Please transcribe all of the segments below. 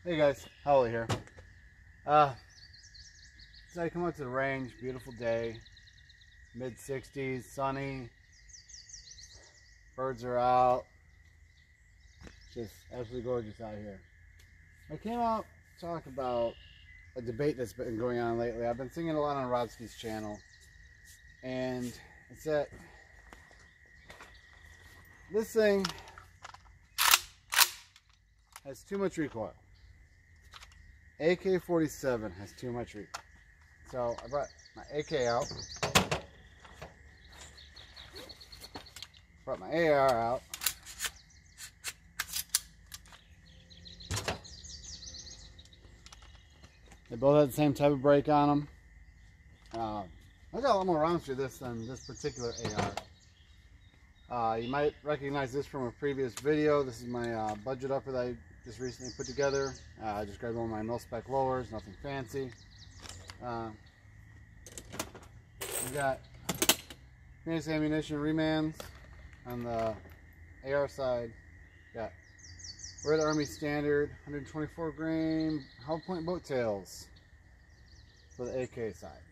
Hey guys, Holly here. So I come out to the range, beautiful day, mid 60s, sunny, birds are out, just absolutely gorgeous out here. I came out to talk about a debate that's been going on lately. I've been seeing it a lot on Rodski's channel, and it's that this thing has too much recoil. AK-47 has too much recoil. So I brought my AK out, brought my AR out, they both have the same type of brake on them. I got a lot more rounds through this than this particular AR. You might recognize this from a previous video. This is my budget upper that I just recently put together. I just grabbed one of my mil-spec lowers, nothing fancy. We got fancy ammunition remans on the AR side. Got Red Army Standard 124 grain hollow point boat tails for the AK side.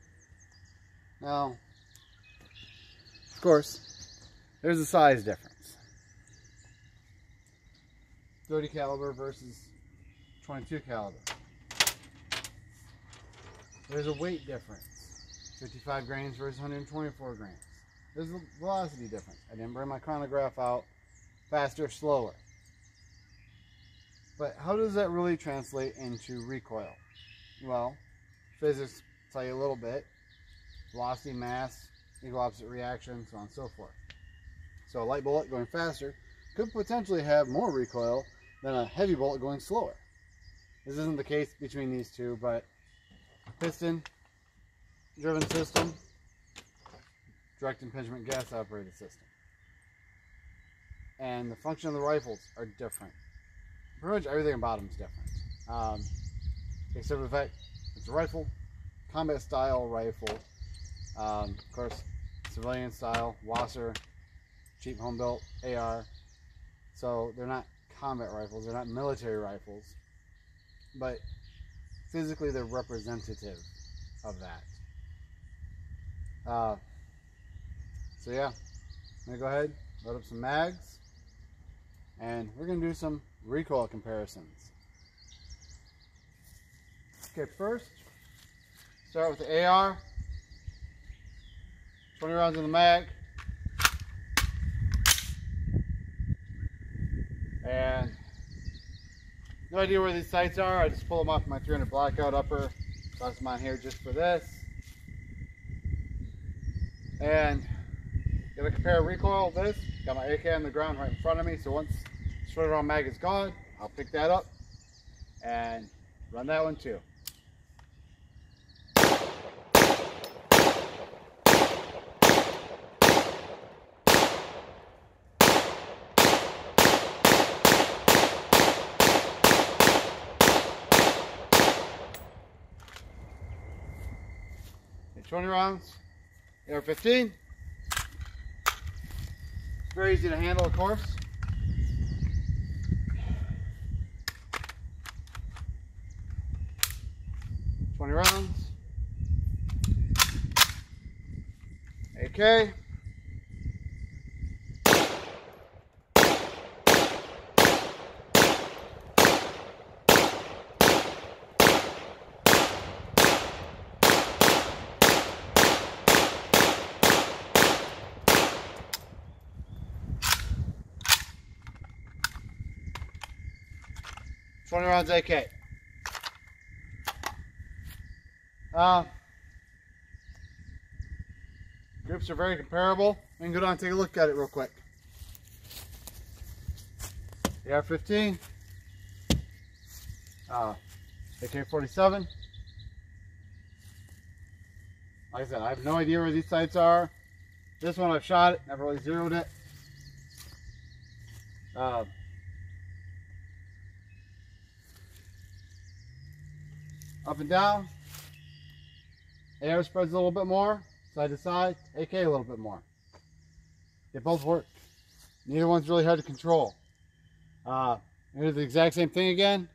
Now, of course, there's a size difference. 30 caliber versus 22 caliber. There's a weight difference. 55 grains versus 124 grains. There's a velocity difference. I didn't bring my chronograph out. Faster, slower. But how does that really translate into recoil? Well, physics tell you a little bit. Velocity, mass, equal opposite reaction, so on and so forth. So a light bullet going faster could potentially have more recoil than a heavy bullet going slower. This isn't the case between these two, but piston driven system, direct impingement gas operated system, and the function of the rifles are different. Pretty much everything about them is different, except for the fact it's a rifle, combat style rifle, of course civilian style, Wasser, cheap home built AR. So they're not combat rifles, they're not military rifles, but physically they're representative of that. So yeah, I'm gonna go ahead, load up some mags, and we're gonna do some recoil comparisons. Okay, first, start with the AR. 20 rounds in the mag. And no idea where these sights are. I just pulled them off my 300 blackout upper. Tossed them on here just for this. And gonna compare recoil with this. Got my AK on the ground right in front of me. So once the 20 round mag is gone, I'll pick that up and run that one too. Okay, 20 rounds, AR-15. Very easy to handle, of course. Rounds. AK. Rounds AK. Grips are very comparable. We can go down and take a look at it real quick. AR-15, AK-47. Like I said, I have no idea where these sights are. This one I've shot it, never really zeroed it. Up and down. AR spreads a little bit more, side to side. AK a little bit more. They both work. Neither one's really hard to control. Here's the exact same thing again.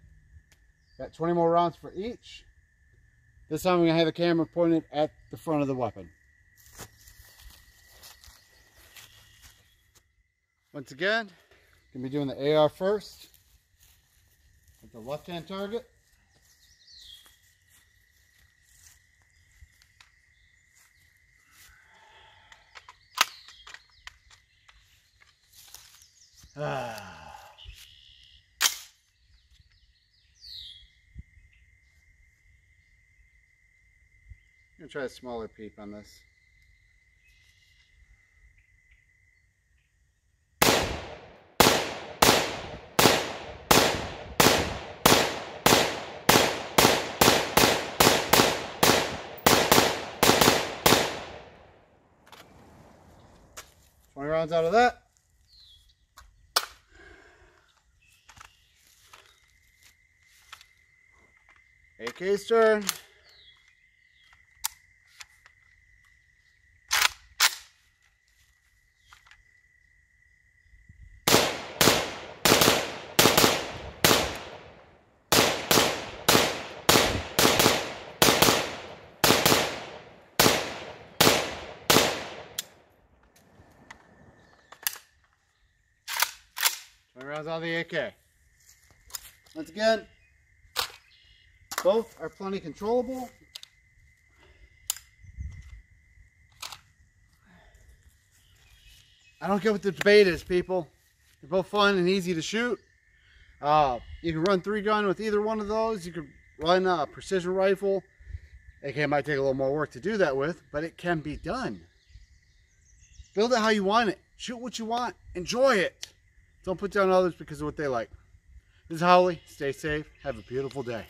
Got 20 more rounds for each. This time I'm going to have the camera pointed at the front of the weapon. Once again, going to be doing the AR first. At the left-hand target. I'm going to try a smaller peep on this. Rounds out of that. AK's turn. Rounds out of the AK. Once again, both are plenty controllable. I don't care what the debate is, people. They're both fun and easy to shoot. You can run 3-gun with either one of those. You can run a precision rifle. AK might take a little more work to do that with, but it can be done. Build it how you want it. Shoot what you want. Enjoy it. Don't put down others because of what they like. This is Howley. Stay safe. Have a beautiful day.